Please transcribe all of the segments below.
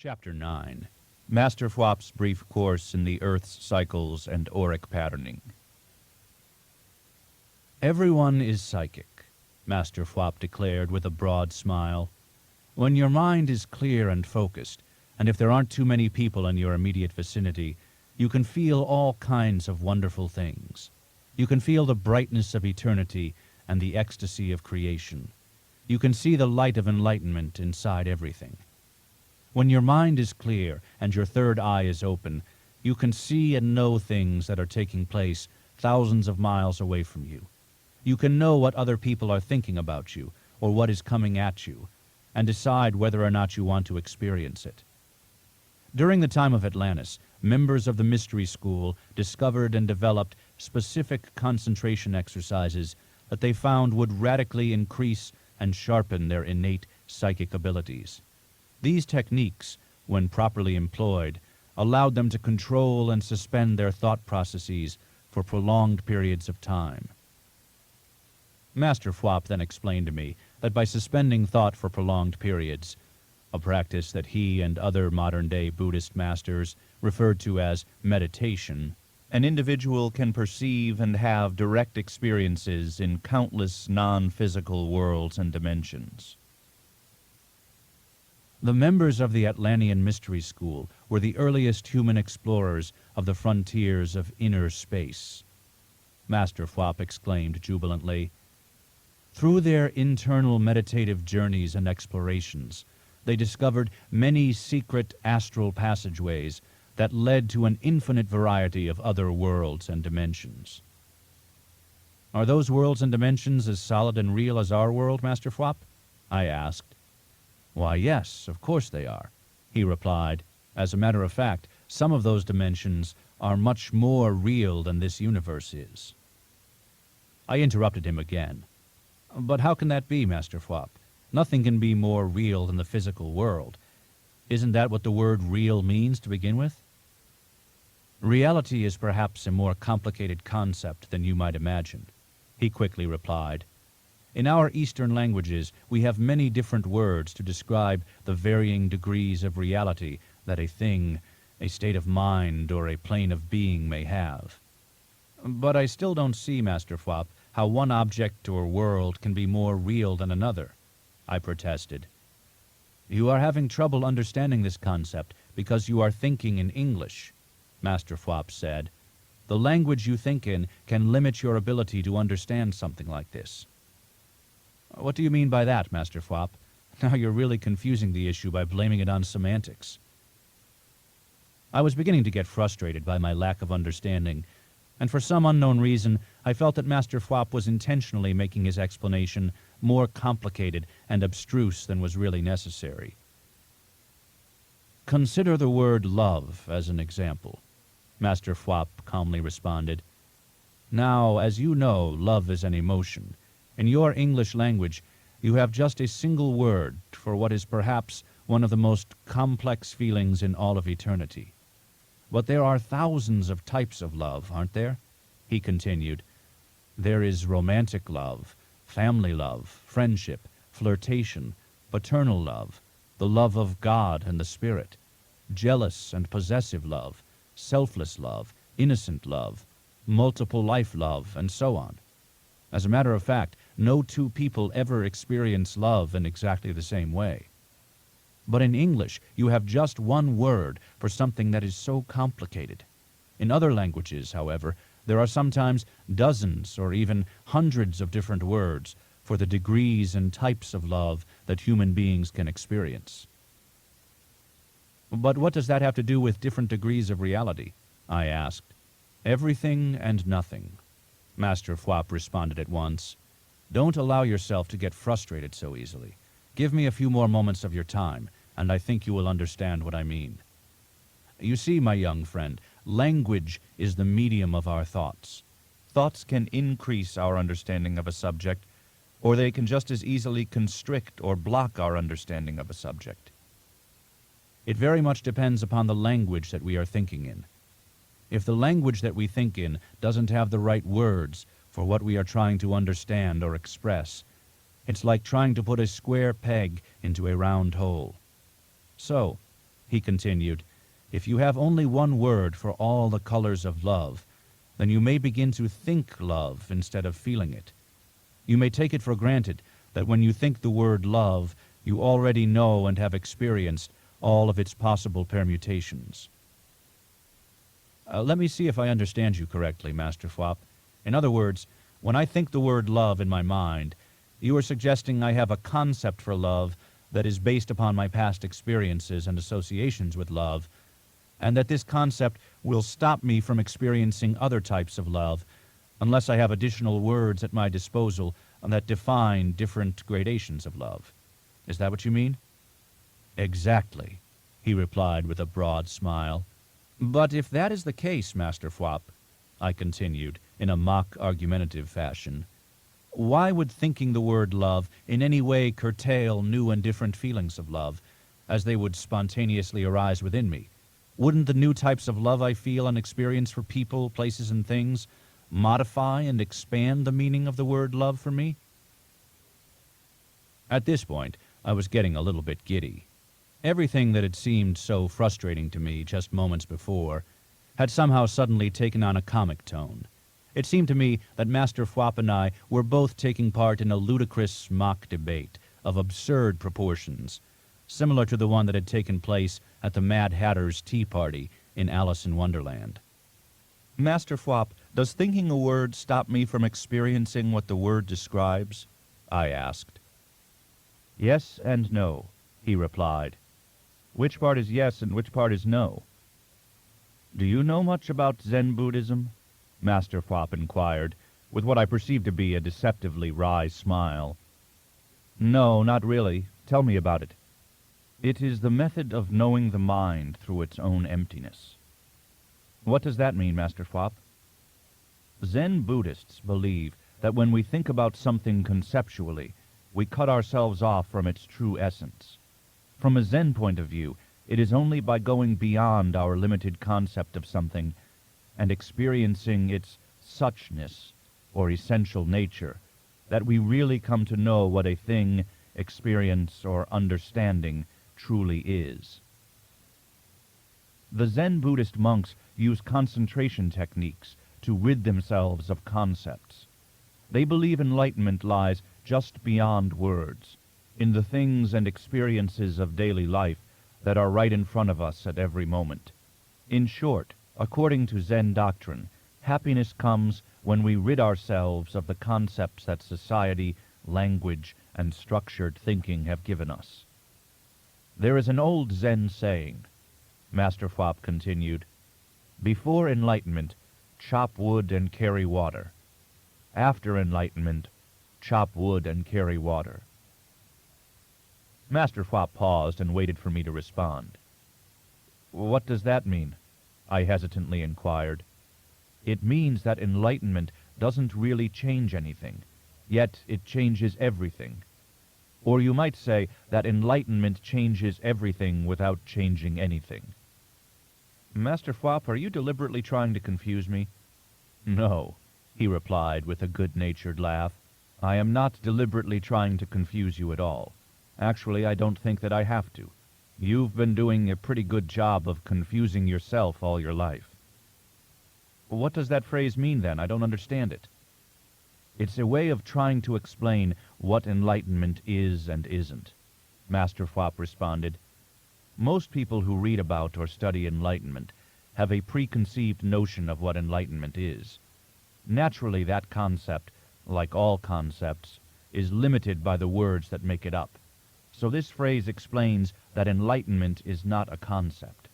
Chapter 9. Master Fwap's Brief Course in the Earth's Cycles and Auric Patterning. Everyone is psychic, Master Fwap declared with a broad smile. When your mind is clear and focused, and if there aren't too many people in your immediate vicinity, you can feel all kinds of wonderful things. You can feel the brightness of eternity and the ecstasy of creation. You can see the light of enlightenment inside everything. When your mind is clear and your third eye is open, you can see and know things that are taking place thousands of miles away from you. You can know what other people are thinking about you or what is coming at you, and decide whether or not you want to experience it. During the time of Atlantis, members of the Mystery School discovered and developed specific concentration exercises that they found would radically increase and sharpen their innate psychic abilities. These techniques, when properly employed, allowed them to control and suspend their thought processes for prolonged periods of time. Master Fwap then explained to me that by suspending thought for prolonged periods, a practice that he and other modern-day Buddhist masters referred to as meditation, an individual can perceive and have direct experiences in countless non-physical worlds and dimensions. The members of the Atlantean Mystery School were the earliest human explorers of the frontiers of inner space. Master Fwap exclaimed jubilantly. Through their internal meditative journeys and explorations, they discovered many secret astral passageways that led to an infinite variety of other worlds and dimensions. Are those worlds and dimensions as solid and real as our world, Master Fwap? I asked. Why, yes, of course they are, he replied. As a matter of fact, some of those dimensions are much more real than this universe is. I interrupted him again. But how can that be, Master Fwap? Nothing can be more real than the physical world. Isn't that what the word real means to begin with? Reality is perhaps a more complicated concept than you might imagine, he quickly replied. In our Eastern languages, we have many different words to describe the varying degrees of reality that a thing, a state of mind, or a plane of being may have. But I still don't see, Master Fwap, how one object or world can be more real than another, I protested. You are having trouble understanding this concept because you are thinking in English, Master Fwap said. The language you think in can limit your ability to understand something like this. What do you mean by that, Master Fwap? Now you're really confusing the issue by blaming it on semantics. I was beginning to get frustrated by my lack of understanding, and for some unknown reason, I felt that Master Fwap was intentionally making his explanation more complicated and abstruse than was really necessary. Consider the word love as an example, Master Fwap calmly responded. Now, as you know, love is an emotion. In your English language, you have just a single word for what is perhaps one of the most complex feelings in all of eternity. But there are thousands of types of love, aren't there? He continued. There is romantic love, family love, friendship, flirtation, paternal love, the love of God and the Spirit, jealous and possessive love, selfless love, innocent love, multiple life love, and so on. As a matter of fact, no two people ever experience love in exactly the same way. But in English, you have just one word for something that is so complicated. In other languages, however, there are sometimes dozens or even hundreds of different words for the degrees and types of love that human beings can experience. But what does that have to do with different degrees of reality? I asked. Everything and nothing, Master Fwap responded at once. Don't allow yourself to get frustrated so easily. Give me a few more moments of your time, and I think you will understand what I mean. You see, my young friend, language is the medium of our thoughts. Thoughts can increase our understanding of a subject, or they can just as easily constrict or block our understanding of a subject. It very much depends upon the language that we are thinking in. If the language that we think in doesn't have the right words for what we are trying to understand or express, it's like trying to put a square peg into a round hole. So, he continued, if you have only one word for all the colors of love, then you may begin to think love instead of feeling it. You may take it for granted that when you think the word love, you already know and have experienced all of its possible permutations. Let me see if I understand you correctly, Master Fwap. In other words, when I think the word love in my mind, you are suggesting I have a concept for love that is based upon my past experiences and associations with love, and that this concept will stop me from experiencing other types of love unless I have additional words at my disposal that define different gradations of love. Is that what you mean? Exactly, he replied with a broad smile. But if that is the case, Master Fwap, I continued in a mock argumentative fashion, why would thinking the word love in any way curtail new and different feelings of love, as they would spontaneously arise within me? Wouldn't the new types of love I feel and experience for people, places, and things modify and expand the meaning of the word love for me? At this point, I was getting a little bit giddy. Everything that had seemed so frustrating to me just moments before had somehow suddenly taken on a comic tone. It seemed to me that Master Fwap and I were both taking part in a ludicrous mock debate of absurd proportions, similar to the one that had taken place at the Mad Hatter's tea party in Alice in Wonderland. Master Fwap, does thinking a word stop me from experiencing what the word describes? I asked. Yes and no, he replied. Which part is yes and which part is no? Do you know much about Zen Buddhism? Master Fwap inquired, with what I perceived to be a deceptively wry smile. No, not really. Tell me about it. It is the method of knowing the mind through its own emptiness. What does that mean, Master Fwap? Zen Buddhists believe that when we think about something conceptually, we cut ourselves off from its true essence. From a Zen point of view, it is only by going beyond our limited concept of something and experiencing its suchness, or essential nature, that we really come to know what a thing, experience, or understanding truly is. The Zen Buddhist monks use concentration techniques to rid themselves of concepts. They believe enlightenment lies just beyond words, in the things and experiences of daily life that are right in front of us at every moment. In short, according to Zen doctrine, happiness comes when we rid ourselves of the concepts that society, language, and structured thinking have given us. There is an old Zen saying, Master Fwap continued, before enlightenment, chop wood and carry water. After enlightenment, chop wood and carry water. Master Fwap paused and waited for me to respond. What does that mean? I hesitantly inquired. It means that enlightenment doesn't really change anything, yet it changes everything. Or you might say that enlightenment changes everything without changing anything. Master Fwap, are you deliberately trying to confuse me? No, he replied with a good-natured laugh. I am not deliberately trying to confuse you at all. Actually, I don't think that I have to. You've been doing a pretty good job of confusing yourself all your life. What does that phrase mean, then? I don't understand it. It's a way of trying to explain what enlightenment is and isn't, Master Fwap responded. Most people who read about or study enlightenment have a preconceived notion of what enlightenment is. Naturally, that concept, like all concepts, is limited by the words that make it up. So this phrase explains that enlightenment is not a concept.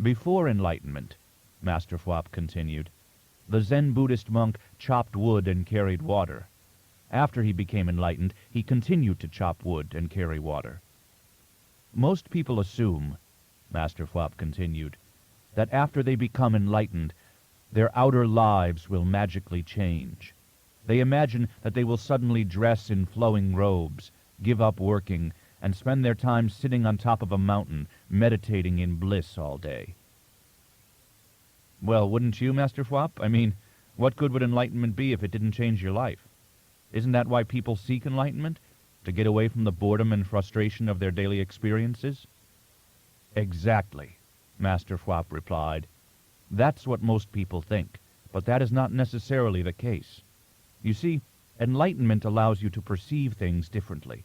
Before enlightenment, Master Fwap continued, the Zen Buddhist monk chopped wood and carried water. After he became enlightened, he continued to chop wood and carry water. Most people assume, Master Fwap continued, that after they become enlightened, their outer lives will magically change. They imagine that they will suddenly dress in flowing robes, give up working, and spend their time sitting on top of a mountain, meditating in bliss all day. Well, wouldn't you, Master Fwap? I mean, what good would enlightenment be if it didn't change your life? Isn't that why people seek enlightenment? To get away from the boredom and frustration of their daily experiences? Exactly, Master Fwap replied. That's what most people think, but that is not necessarily the case. You see, enlightenment allows you to perceive things differently.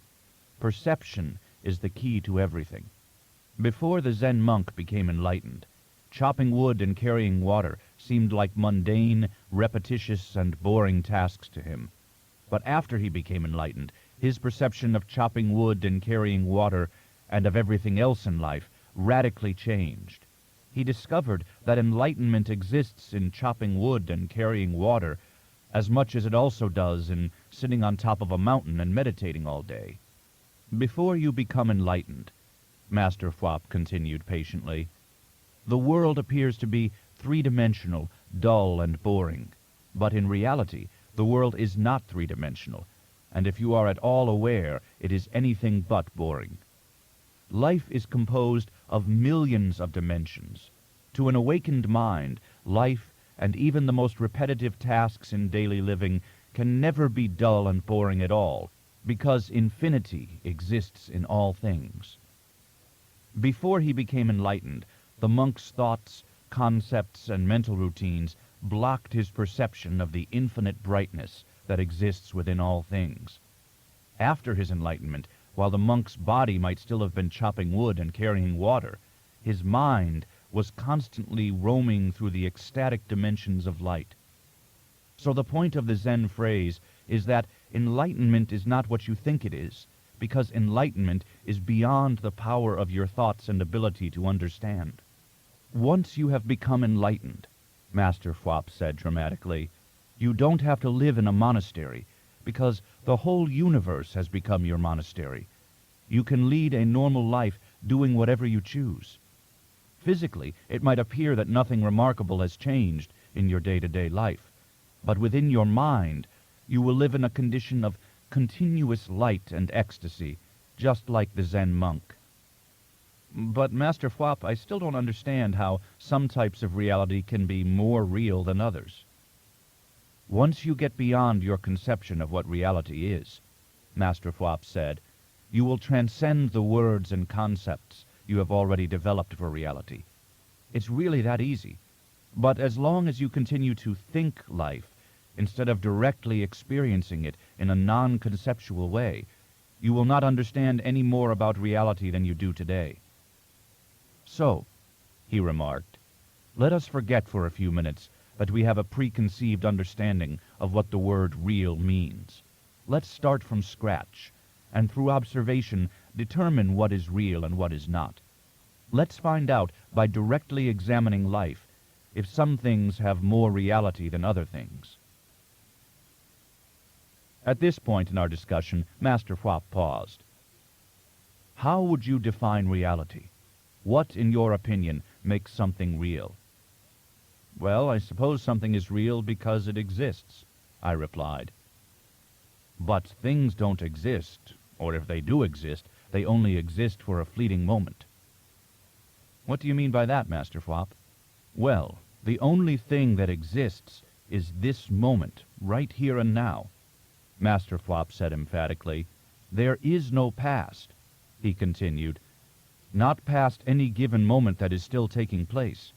Perception is the key to everything. Before the Zen monk became enlightened, chopping wood and carrying water seemed like mundane, repetitious, and boring tasks to him. But after he became enlightened, his perception of chopping wood and carrying water and of everything else in life radically changed. He discovered that enlightenment exists in chopping wood and carrying water as much as it also does in sitting on top of a mountain and meditating all day. Before you become enlightened, Master Fwap continued patiently, the world appears to be three-dimensional, dull, and boring. But in reality, the world is not three-dimensional, and if you are at all aware, it is anything but boring. Life is composed of millions of dimensions. To an awakened mind, life and even the most repetitive tasks in daily living can never be dull and boring at all, because infinity exists in all things. Before he became enlightened, the monk's thoughts, concepts, and mental routines blocked his perception of the infinite brightness that exists within all things. After his enlightenment, while the monk's body might still have been chopping wood and carrying water, his mind was constantly roaming through the ecstatic dimensions of light. So the point of the Zen phrase is that enlightenment is not what you think it is, because enlightenment is beyond the power of your thoughts and ability to understand. Once you have become enlightened, Master Fwap said dramatically, you don't have to live in a monastery, because the whole universe has become your monastery. You can lead a normal life doing whatever you choose. Physically, it might appear that nothing remarkable has changed in your day-to-day life, but within your mind, you will live in a condition of continuous light and ecstasy, just like the Zen monk. But, Master Fwap, I still don't understand how some types of reality can be more real than others. Once you get beyond your conception of what reality is, Master Fwap said, you will transcend the words and concepts you have already developed for reality. It's really that easy. But as long as you continue to think life, instead of directly experiencing it in a non-conceptual way, you will not understand any more about reality than you do today. So, he remarked, let us forget for a few minutes that we have a preconceived understanding of what the word real means. Let's start from scratch, and through observation determine what is real and what is not. Let's find out by directly examining life if some things have more reality than other things. At this point in our discussion, Master Fwap paused. How would you define reality? What, in your opinion, makes something real? Well, I suppose something is real because it exists, I replied. But things don't exist, or if they do exist, they only exist for a fleeting moment. What do you mean by that, Master Fwap? Well, the only thing that exists is this moment, right here and now. Master Fwap said emphatically. There is no past, he continued. Not past any given moment that is still taking place.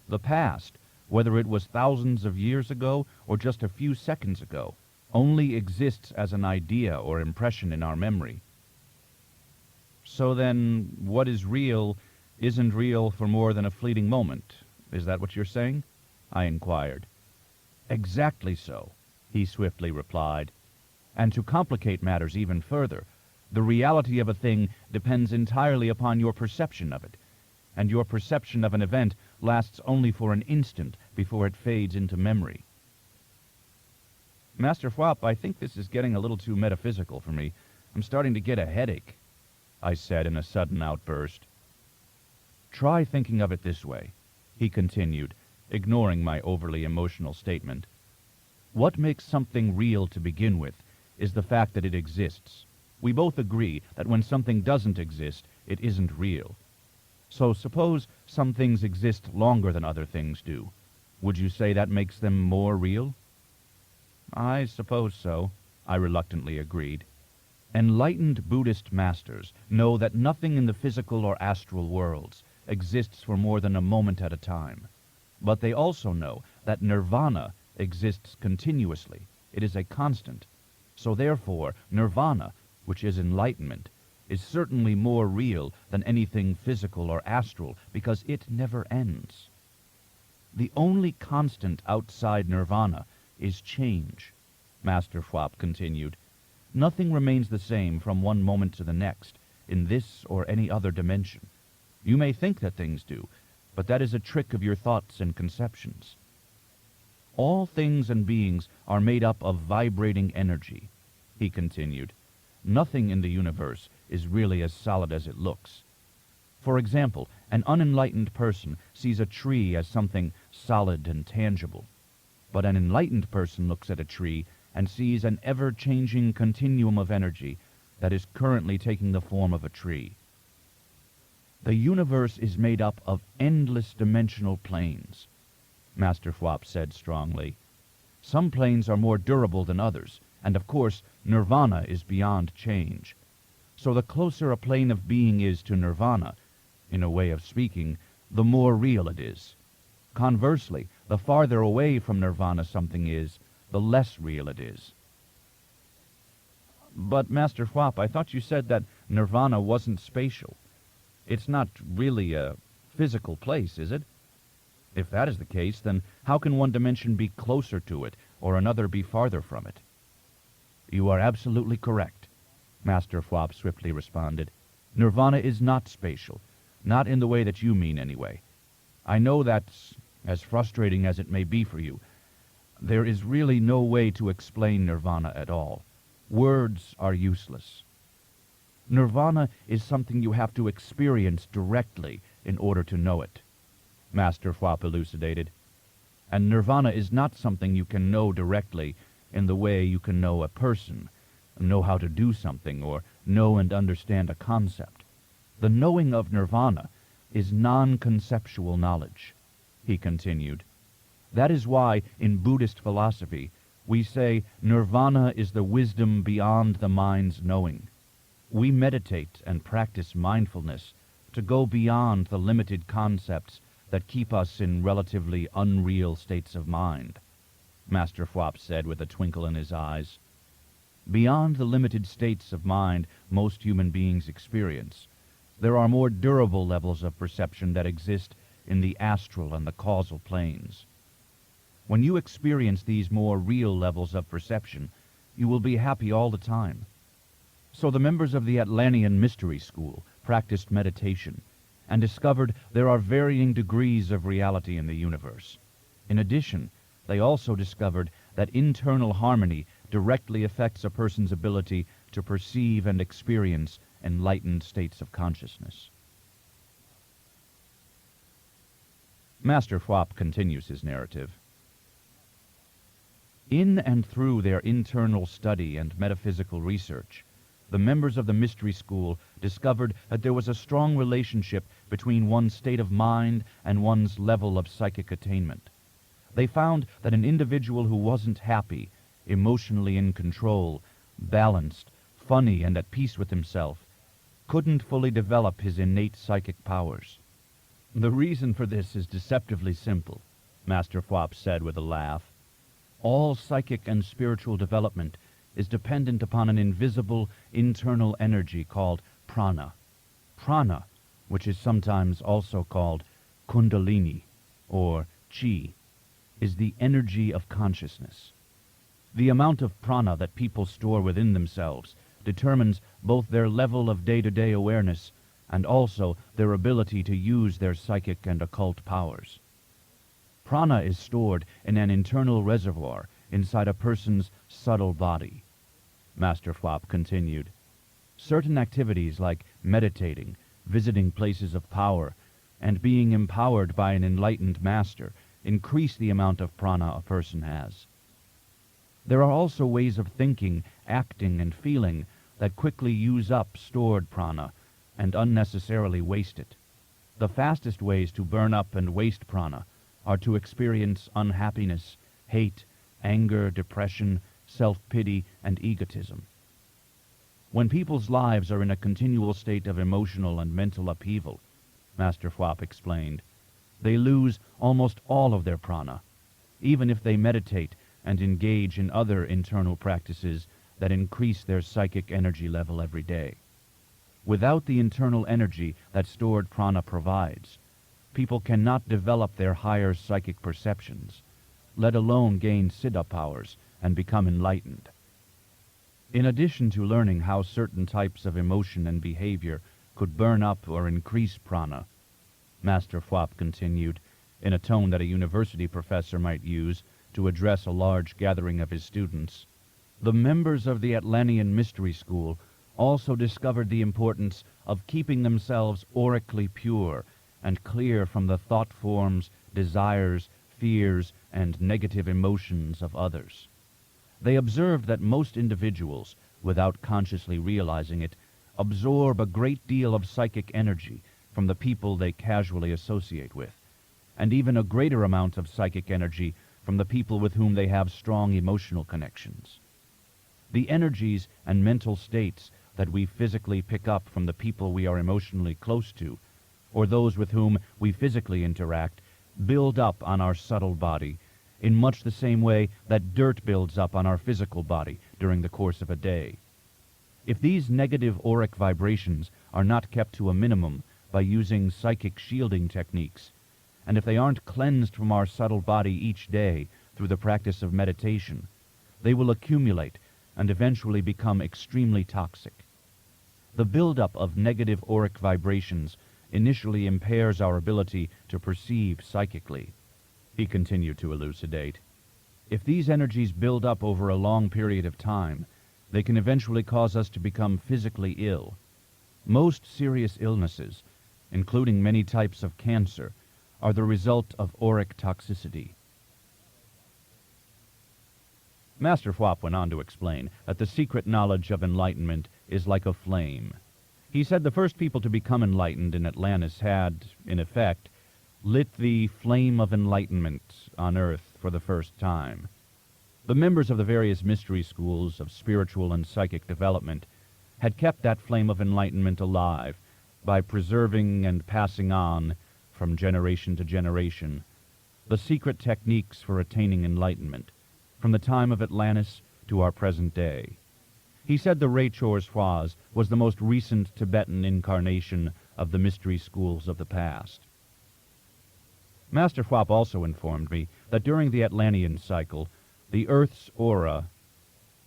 The past, whether it was thousands of years ago or just a few seconds ago, only exists as an idea or impression in our memory. So then, what is real isn't real for more than a fleeting moment. Is that what you're saying? I inquired. Exactly so, he swiftly replied. And to complicate matters even further, the reality of a thing depends entirely upon your perception of it, and your perception of an event lasts only for an instant before it fades into memory. Master Fwap, I think this is getting a little too metaphysical for me. I'm starting to get a headache, I said in a sudden outburst. Try thinking of it this way, he continued, ignoring my overly emotional statement. What makes something real to begin with is the fact that it exists. We both agree that when something doesn't exist, it isn't real. So suppose some things exist longer than other things do. Would you say that makes them more real? I suppose so, I reluctantly agreed. Enlightened Buddhist masters know that nothing in the physical or astral worlds exists for more than a moment at a time. But they also know that nirvana exists continuously. It is a constant. So therefore, nirvana, which is enlightenment, is certainly more real than anything physical or astral because it never ends. The only constant outside nirvana is change, Master Fwap continued. Nothing remains the same from one moment to the next, in this or any other dimension. You may think that things do, but that is a trick of your thoughts and conceptions. All things and beings are made up of vibrating energy, he continued. Nothing in the universe is really as solid as it looks. For example, an unenlightened person sees a tree as something solid and tangible, but an enlightened person looks at a tree and sees an ever-changing continuum of energy that is currently taking the form of a tree. The universe is made up of endless dimensional planes, Master Fwap said strongly. Some planes are more durable than others, and of course, nirvana is beyond change. So the closer a plane of being is to nirvana, in a way of speaking, the more real it is. Conversely, the farther away from nirvana something is, the less real it is. But, Master Fwap, I thought you said that nirvana wasn't spatial. It's not really a physical place, is it? If that is the case, then how can one dimension be closer to it, or another be farther from it? You are absolutely correct, Master Fwap swiftly responded. Nirvana is not spatial, not in the way that you mean anyway. I know that's as frustrating as it may be for you. There is really no way to explain nirvana at all. Words are useless. Nirvana is something you have to experience directly in order to know it, Master Fwap elucidated. And nirvana is not something you can know directly in the way you can know a person, know how to do something, or know and understand a concept. The knowing of nirvana is non-conceptual knowledge, he continued. That is why, in Buddhist philosophy, we say nirvana is the wisdom beyond the mind's knowing. We meditate and practice mindfulness to go beyond the limited concepts that keep us in relatively unreal states of mind, Master Fwap said with a twinkle in his eyes. Beyond the limited states of mind most human beings experience, there are more durable levels of perception that exist in the astral and the causal planes. When you experience these more real levels of perception, you will be happy all the time. So the members of the Atlantean Mystery School practiced meditation and discovered there are varying degrees of reality in the universe. In addition, they also discovered that internal harmony directly affects a person's ability to perceive and experience enlightened states of consciousness. Master Fwap continues his narrative. In and through their internal study and metaphysical research, the members of the Mystery School discovered that there was a strong relationship between one's state of mind and one's level of psychic attainment. They found that an individual who wasn't happy, emotionally in control, balanced, funny, and at peace with himself, couldn't fully develop his innate psychic powers. The reason for this is deceptively simple, Master Fwap said with a laugh. All psychic and spiritual development is dependent upon an invisible internal energy called prana. Prana, which is sometimes also called kundalini or chi, is the energy of consciousness. The amount of prana that people store within themselves determines both their level of day-to-day awareness and also their ability to use their psychic and occult powers. Prana is stored in an internal reservoir inside a person's subtle body. Master Fwap continued. Certain activities like meditating, visiting places of power, and being empowered by an enlightened master increase the amount of prana a person has. There are also ways of thinking, acting, and feeling that quickly use up stored prana and unnecessarily waste it. The fastest ways to burn up and waste prana are to experience unhappiness, hate, anger, depression, self-pity, and egotism. When people's lives are in a continual state of emotional and mental upheaval, Master Fwap explained. They lose almost all of their prana, even if they meditate and engage in other internal practices that increase their psychic energy level every day. Without the internal energy that stored prana provides, people cannot develop their higher psychic perceptions, let alone gain siddha powers and become enlightened. In addition to learning how certain types of emotion and behavior could burn up or increase prana, Master Fwap continued, in a tone that a university professor might use to address a large gathering of his students, the members of the Atlantean Mystery School also discovered the importance of keeping themselves aurically pure and clear from the thought forms, desires, fears, and negative emotions of others. They observed that most individuals, without consciously realizing it, absorb a great deal of psychic energy from the people they casually associate with, and even a greater amount of psychic energy from the people with whom they have strong emotional connections. The energies and mental states that we physically pick up from the people we are emotionally close to, or those with whom we physically interact, build up on our subtle body in much the same way that dirt builds up on our physical body during the course of a day. If these negative auric vibrations are not kept to a minimum by using psychic shielding techniques, and if they aren't cleansed from our subtle body each day through the practice of meditation, they will accumulate and eventually become extremely toxic. The buildup of negative auric vibrations initially impairs our ability to perceive psychically. He continued to elucidate. If these energies build up over a long period of time, they can eventually cause us to become physically ill. Most serious illnesses, including many types of cancer, are the result of auric toxicity. Master Fwap went on to explain that the secret knowledge of enlightenment is like a flame. He said the first people to become enlightened in Atlantis had, in effect, lit the flame of enlightenment on Earth for the first time. The members of the various mystery schools of spiritual and psychic development had kept that flame of enlightenment alive by preserving and passing on, from generation to generation, the secret techniques for attaining enlightenment, from the time of Atlantis to our present day. He said the Rachor Swaz was the most recent Tibetan incarnation of the mystery schools of the past. Master Fwap also informed me that during the Atlantean cycle, the Earth's aura,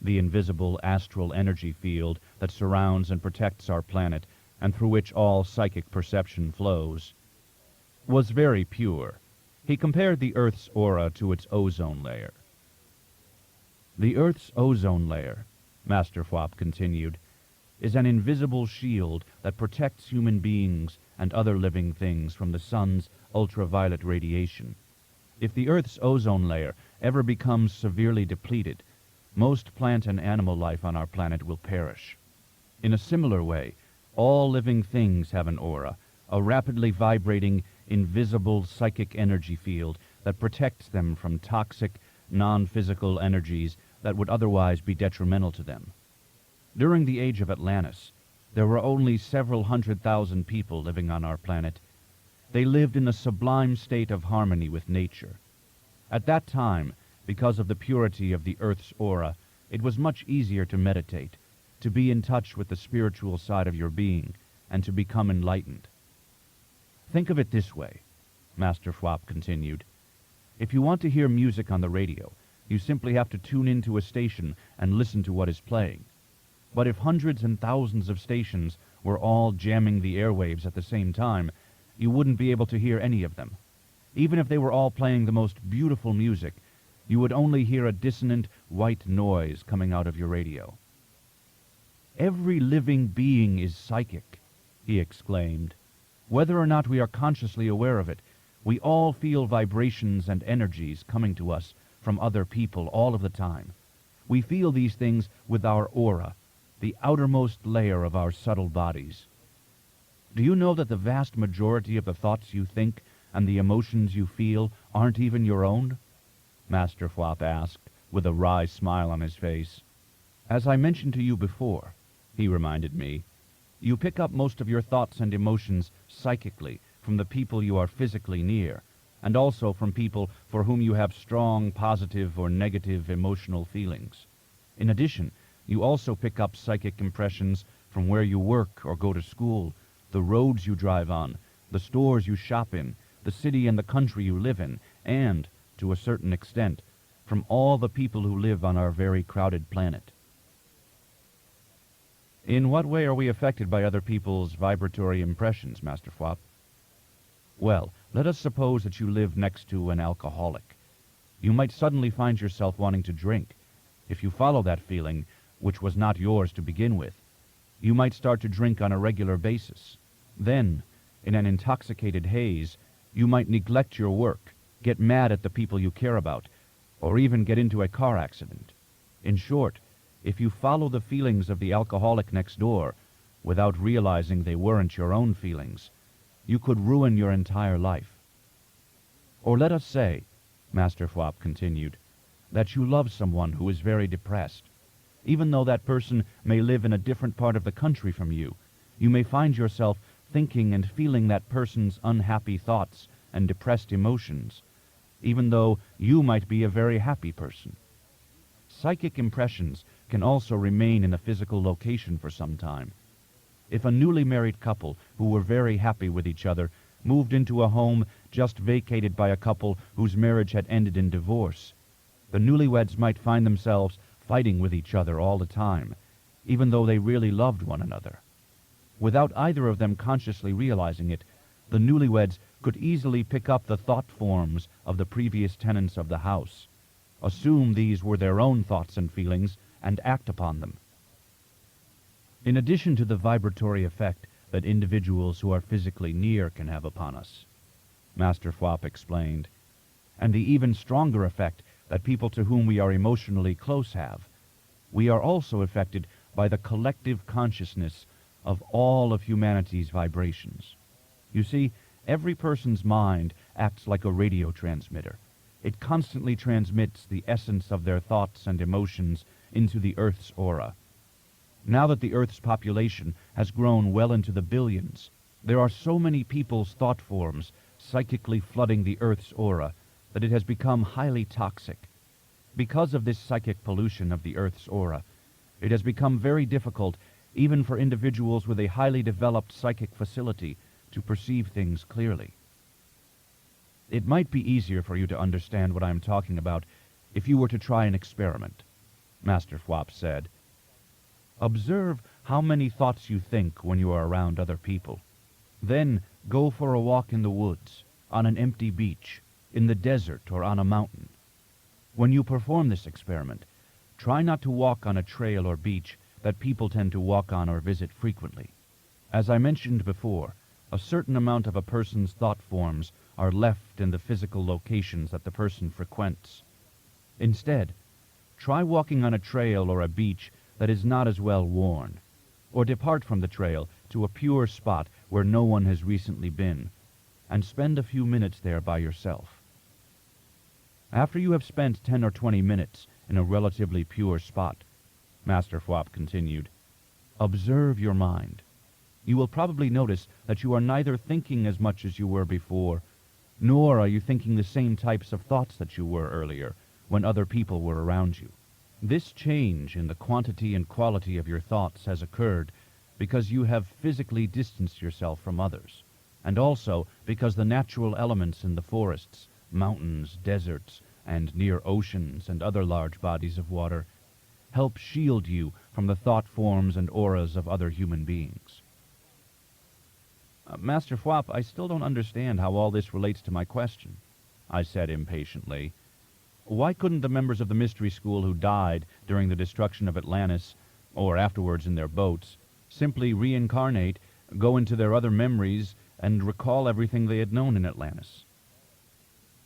the invisible astral energy field that surrounds and protects our planet and through which all psychic perception flows, was very pure. He compared the Earth's aura to its ozone layer. The Earth's ozone layer, Master Fwap continued, is an invisible shield that protects human beings and other living things from the sun's ultraviolet radiation. If the Earth's ozone layer ever becomes severely depleted, most plant and animal life on our planet will perish. In a similar way, all living things have an aura, a rapidly vibrating, invisible psychic energy field that protects them from toxic, non-physical energies that would otherwise be detrimental to them. During the age of Atlantis, there were only several 100,000 people living on our planet. They lived in a sublime state of harmony with nature. At that time, because of the purity of the Earth's aura, it was much easier to meditate, to be in touch with the spiritual side of your being, and to become enlightened. Think of it this way, Master Fwap continued. If you want to hear music on the radio, you simply have to tune into a station and listen to what is playing. But if hundreds and thousands of stations were all jamming the airwaves at the same time, you wouldn't be able to hear any of them. Even if they were all playing the most beautiful music, you would only hear a dissonant white noise coming out of your radio. Every living being is psychic, he exclaimed. Whether or not we are consciously aware of it, we all feel vibrations and energies coming to us from other people all of the time. We feel these things with our aura, the outermost layer of our subtle bodies. Do you know that the vast majority of the thoughts you think and the emotions you feel aren't even your own? Master Fwap asked, with a wry smile on his face. As I mentioned to you before, he reminded me, you pick up most of your thoughts and emotions psychically from the people you are physically near, and also from people for whom you have strong positive or negative emotional feelings. In addition, you also pick up psychic impressions from where you work or go to school, the roads you drive on, the stores you shop in, the city and the country you live in, and, to a certain extent, from all the people who live on our very crowded planet. In what way are we affected by other people's vibratory impressions, Master Fwap? Well, let us suppose that you live next to an alcoholic. You might suddenly find yourself wanting to drink. If you follow that feeling, which was not yours to begin with, you might start to drink on a regular basis. Then, in an intoxicated haze, you might neglect your work, get mad at the people you care about, or even get into a car accident. In short, if you follow the feelings of the alcoholic next door, without realizing they weren't your own feelings, you could ruin your entire life. Or let us say, Master Fwap continued, that you love someone who is very depressed. Even though that person may live in a different part of the country from you, you may find yourself thinking and feeling that person's unhappy thoughts and depressed emotions, even though you might be a very happy person. Psychic impressions can also remain in a physical location for some time. If a newly married couple who were very happy with each other moved into a home just vacated by a couple whose marriage had ended in divorce, the newlyweds might find themselves fighting with each other all the time, even though they really loved one another. Without either of them consciously realizing it, the newlyweds could easily pick up the thought forms of the previous tenants of the house, assume these were their own thoughts and feelings, and act upon them. In addition to the vibratory effect that individuals who are physically near can have upon us, Master Fwap explained, and the even stronger effect that people to whom we are emotionally close have, we are also affected by the collective consciousness of all of humanity's vibrations. You see, every person's mind acts like a radio transmitter. It constantly transmits the essence of their thoughts and emotions into the Earth's aura. Now that the Earth's population has grown well into the billions, there are so many people's thought forms psychically flooding the Earth's aura that it has become highly toxic. Because of this psychic pollution of the Earth's aura, it has become very difficult even for individuals with a highly developed psychic facility to perceive things clearly. It might be easier for you to understand what I am talking about if you were to try an experiment, Master Fwap said. Observe how many thoughts you think when you are around other people. Then go for a walk in the woods, on an empty beach, in the desert, or on a mountain. When you perform this experiment, try not to walk on a trail or beach that people tend to walk on or visit frequently. As I mentioned before, a certain amount of a person's thought forms are left in the physical locations that the person frequents. Instead, try walking on a trail or a beach that is not as well worn, or depart from the trail to a pure spot where no one has recently been, and spend a few minutes there by yourself. After you have spent 10 or 20 minutes in a relatively pure spot, Master Fwap continued, observe your mind. You will probably notice that you are neither thinking as much as you were before, nor are you thinking the same types of thoughts that you were earlier, when other people were around you. This change in the quantity and quality of your thoughts has occurred because you have physically distanced yourself from others, and also because the natural elements in the forests, mountains, deserts, and near oceans and other large bodies of water help shield you from the thought forms and auras of other human beings. Master Fwap, I still don't understand how all this relates to my question, I said impatiently. Why couldn't the members of the mystery school who died during the destruction of Atlantis, or afterwards in their boats, simply reincarnate, go into their other memories, and recall everything they had known in Atlantis?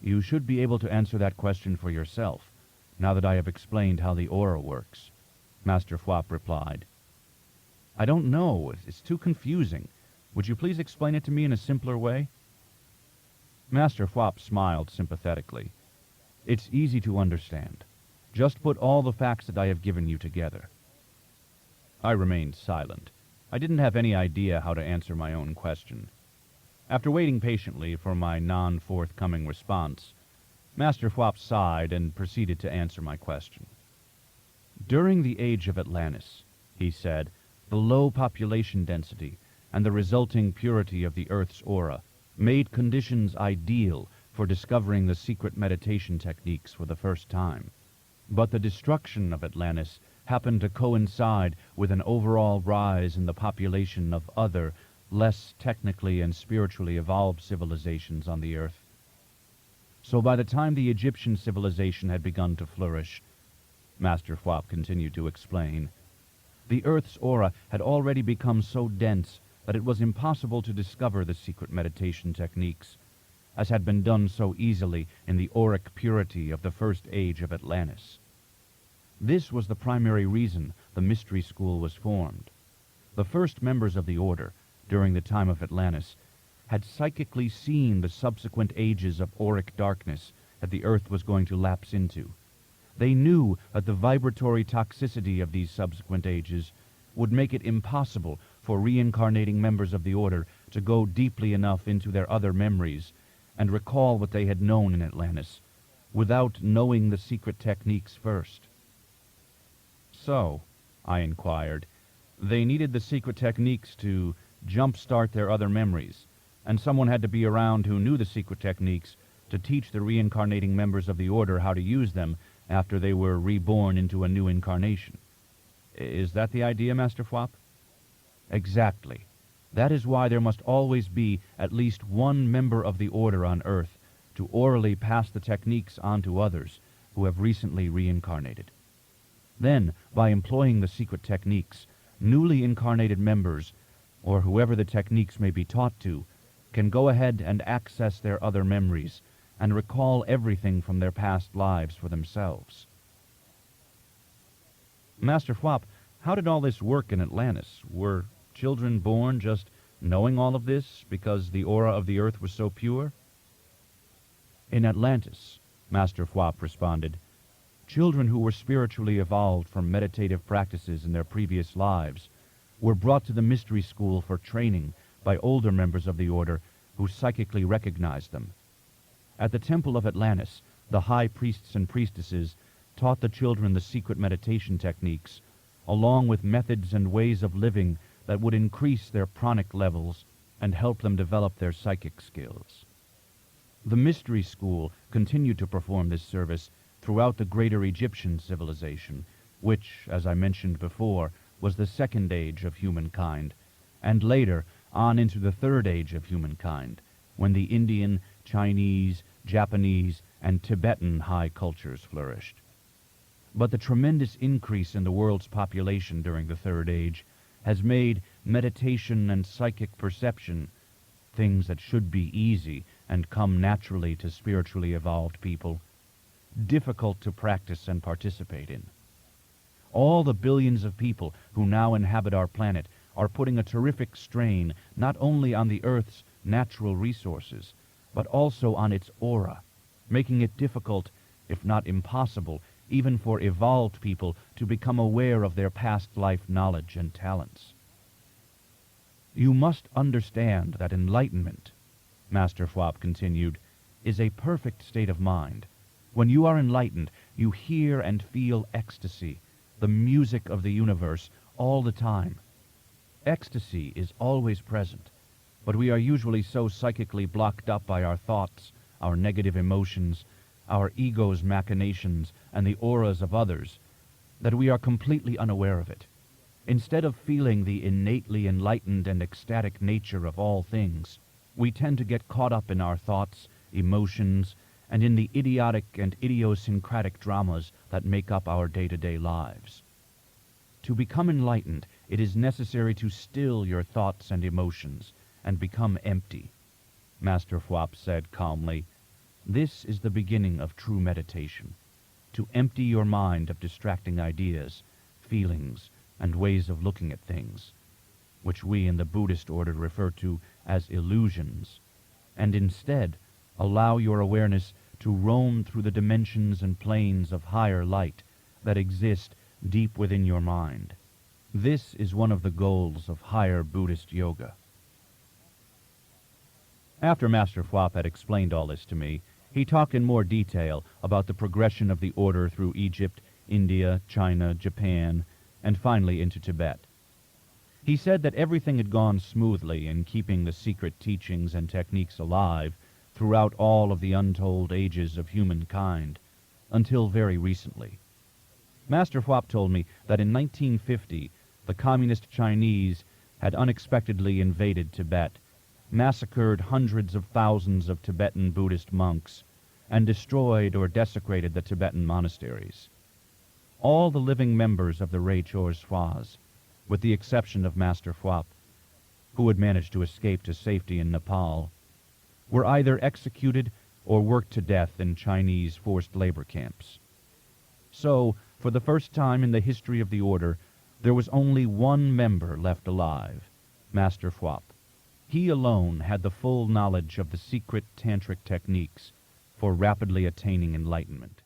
You should be able to answer that question for yourself, now that I have explained how the aura works, Master Fwap replied. I don't know. It's too confusing. Would you please explain it to me in a simpler way? Master Fwap smiled sympathetically. It's easy to understand. Just put all the facts that I have given you together. I remained silent. I didn't have any idea how to answer my own question. After waiting patiently for my non-forthcoming response, Master Fwap sighed and proceeded to answer my question. During the age of Atlantis, he said, the low population density and the resulting purity of the Earth's aura made conditions ideal for discovering the secret meditation techniques for the first time. But the destruction of Atlantis happened to coincide with an overall rise in the population of other, less technically and spiritually evolved civilizations on the Earth. So by the time the Egyptian civilization had begun to flourish, Master Fwap continued to explain, the Earth's aura had already become so dense that it was impossible to discover the secret meditation techniques, as had been done so easily in the auric purity of the first age of Atlantis. This was the primary reason the mystery school was formed. The first members of the order, during the time of Atlantis, had psychically seen the subsequent ages of auric darkness that the Earth was going to lapse into. They knew that the vibratory toxicity of these subsequent ages would make it impossible for reincarnating members of the order to go deeply enough into their other memories and recall what they had known in Atlantis, without knowing the secret techniques first. So, I inquired, they needed the secret techniques to jumpstart their other memories, and someone had to be around who knew the secret techniques to teach the reincarnating members of the order how to use them after they were reborn into a new incarnation. Is that the idea, Master Fwap? Exactly. That is why there must always be at least one member of the order on Earth to orally pass the techniques on to others who have recently reincarnated. Then, by employing the secret techniques, newly incarnated members, or whoever the techniques may be taught to, can go ahead and access their other memories and recall everything from their past lives for themselves. Master Fwap, how did all this work in Atlantis? Were children born just knowing all of this because the aura of the Earth was so pure? In Atlantis, Master Fwap responded, children who were spiritually evolved from meditative practices in their previous lives were brought to the mystery school for training by older members of the order who psychically recognized them. At the Temple of Atlantis, the high priests and priestesses taught the children the secret meditation techniques, along with methods and ways of living that would increase their pranic levels and help them develop their psychic skills. The mystery school continued to perform this service throughout the greater Egyptian civilization, which, as I mentioned before, was the second age of humankind, and later on into the third age of humankind, when the Indian, Chinese, Japanese, and Tibetan high cultures flourished. But the tremendous increase in the world's population during the Third Age has made meditation and psychic perception, things that should be easy and come naturally to spiritually evolved people, difficult to practice and participate in. All the billions of people who now inhabit our planet are putting a terrific strain not only on the Earth's natural resources, but also on its aura, making it difficult, if not impossible, even for evolved people to become aware of their past life knowledge and talents. You must understand that enlightenment, Master Fwap continued, is a perfect state of mind. When you are enlightened, you hear and feel ecstasy, the music of the universe, all the time. Ecstasy is always present, but we are usually so psychically blocked up by our thoughts, our negative emotions, our ego's machinations, and the auras of others, that we are completely unaware of it. Instead of feeling the innately enlightened and ecstatic nature of all things, we tend to get caught up in our thoughts, emotions, and in the idiotic and idiosyncratic dramas that make up our day-to-day lives. To become enlightened, it is necessary to still your thoughts and emotions and become empty. Master Fwap said calmly, "This is the beginning of true meditation, to empty your mind of distracting ideas, feelings, and ways of looking at things, which we in the Buddhist order refer to as illusions, and instead allow your awareness to roam through the dimensions and planes of higher light that exist deep within your mind. This is one of the goals of higher Buddhist yoga." After Master Fwap had explained all this to me, he talked in more detail about the progression of the order through Egypt, India, China, Japan, and finally into Tibet. He said that everything had gone smoothly in keeping the secret teachings and techniques alive throughout all of the untold ages of humankind, until very recently. Master Fwap told me that in 1950, the Communist Chinese had unexpectedly invaded Tibet, massacred hundreds of thousands of Tibetan Buddhist monks, and destroyed or desecrated the Tibetan monasteries. All the living members of the Rei-Chors-Fas, with the exception of Master Fwap, who had managed to escape to safety in Nepal, were either executed or worked to death in Chinese forced labor camps. So, for the first time in the history of the order, there was only one member left alive, Master Fwap. He alone had the full knowledge of the secret tantric techniques for rapidly attaining enlightenment.